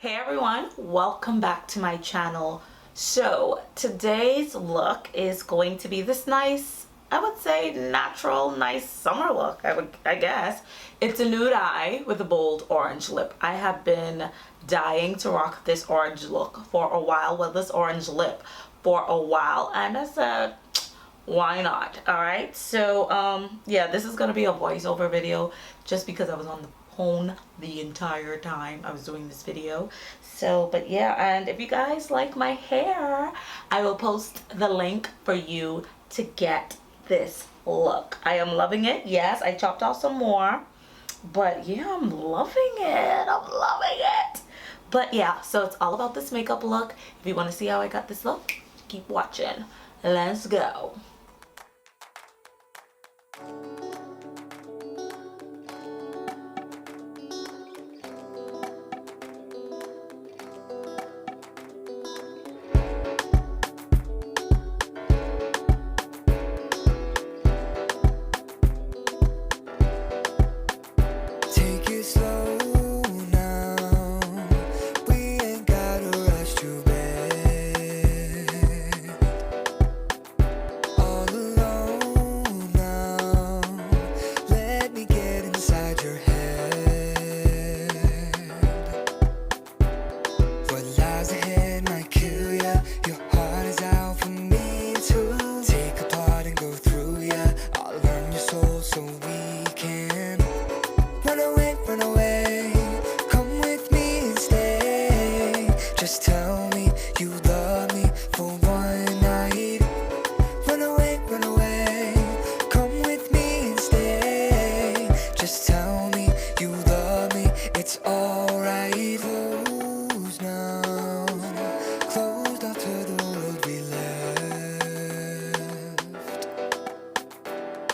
Hey everyone, welcome back to my channel. So today's look is going to be this nice, I would say natural, nice summer look, I guess. It's a nude eye with a bold orange lip. I have been dying to rock this orange look for a while, with this orange lip for a while, and I said, why not? All right, so yeah, this is gonna be a voiceover video just because I was on the phone the entire time I was doing this video. So but yeah, and if you guys like my hair, I will post the link for you to get this look. I am loving it. Yes, I chopped off some more, but yeah, I'm loving it. I'm loving it. But yeah, so it's all about this makeup look. If you want to see how I got this look, keep watching. Let's go.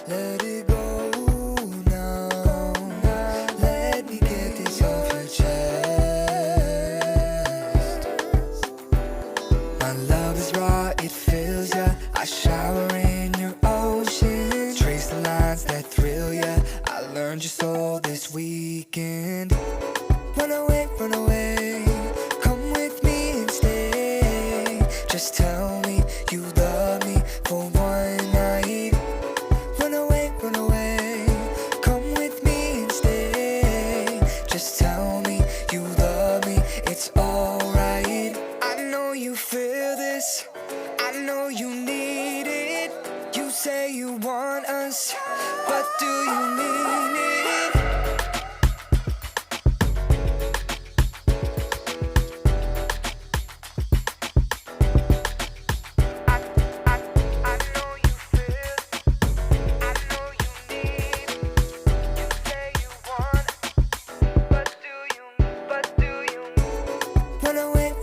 Let it go now. Let me get this off your chest. My love is raw, it fills ya. I shower in your ocean. Trace the lines that thrill ya. I learned your soul this weekend. Run away, come with me and stay. Just tell me you love me for one night. Run away, come with me and stay. Just tell me you love me, it's alright. I know you feel this, I know you need it. You say you want us, but do you mean it?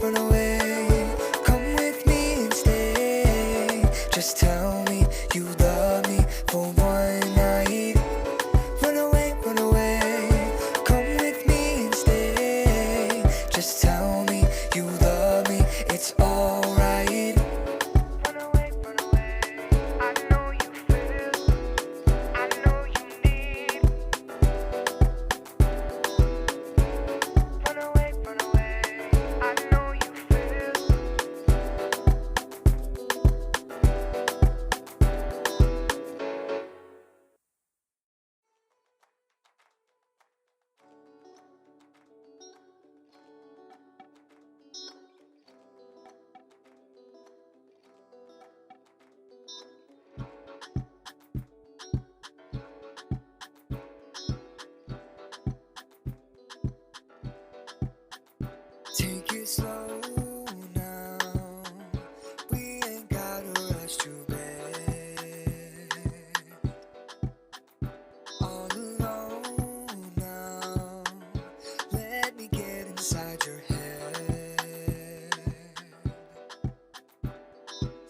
Run away, come with me and stay. Just tell me you love me for one night. Run away, come with me and stay. Just tell me you love me, it's alright. Run away, I know you feel, I know you need. Run away, I know you feel. Take it slow now. We ain't gotta rush to bed. All alone now. Let me get inside your head.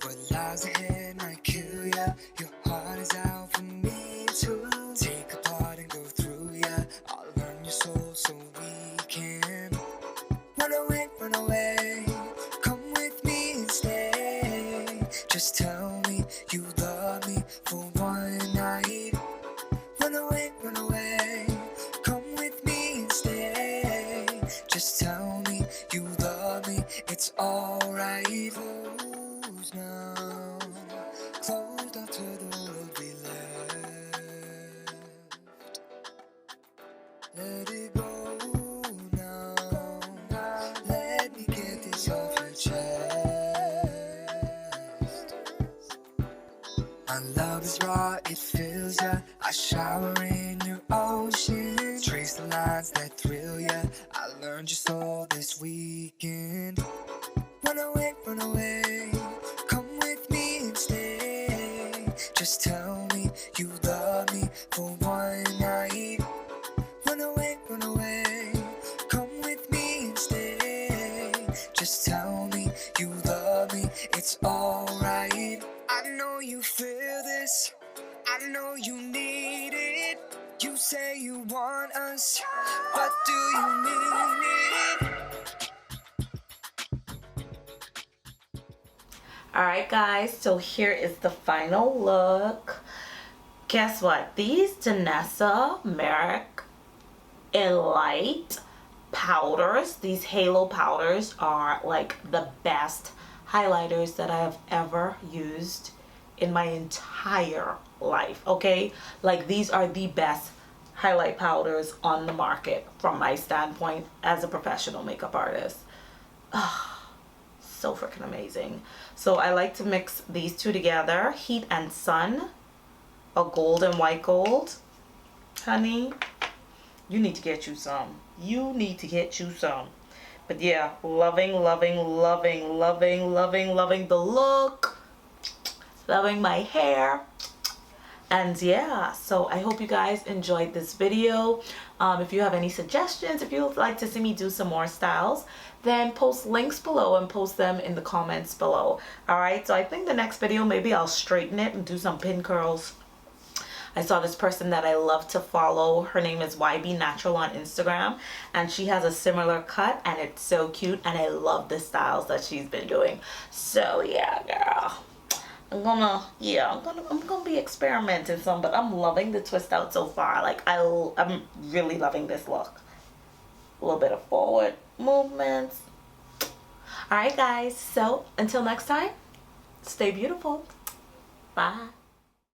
What lies ahead might kill ya. Your heart is out for me to take apart and go through ya. I'll learn your soul so we can run away, come with me and stay. Just tell me you love me for one night. Run away, come with me and stay. Just tell me you love me, it's alright. Closed now, closed off to the world we left. Let it go now, let me get this off your chest. My love is raw, it fills ya. I shower in your ocean. Trace the lines that thrill ya. I learned your soul this weekend. Run away, come with me and stay. Just tell me you love me for one night. Run away, come with me and stay. Just tell me you love me, it's alright. I know you feel this, I know you need it. You say you want us, but do you mean it? Alright guys, so here is the final look. Guess what? These Danessa Merrick Elite powders, these halo powders, are like the best highlighters that I have ever used in my entire life. Okay, like these are the best highlight powders on the market from my standpoint as a professional makeup artist. So freaking amazing. So I like to mix these two together, Heat and Sun, a gold and white gold. Honey, you need to get you some. You need to get you some. But yeah, loving the look. Loving my hair. And yeah, so I hope you guys enjoyed this video. If you have any suggestions, if you'd like to see me do some more styles, then post links below and post them in the comments below. Alright, so I think the next video, maybe I'll straighten it and do some pin curls. I saw this person that I love to follow. Her name is YB Natural on Instagram, and she has a similar cut, and it's so cute, and I love the styles that she's been doing. So yeah, girl, I'm gonna be experimenting some, but I'm loving the twist out so far. Like I'm really loving this look. A little bit of forward movements. All right, guys. So until next time, stay beautiful. Bye.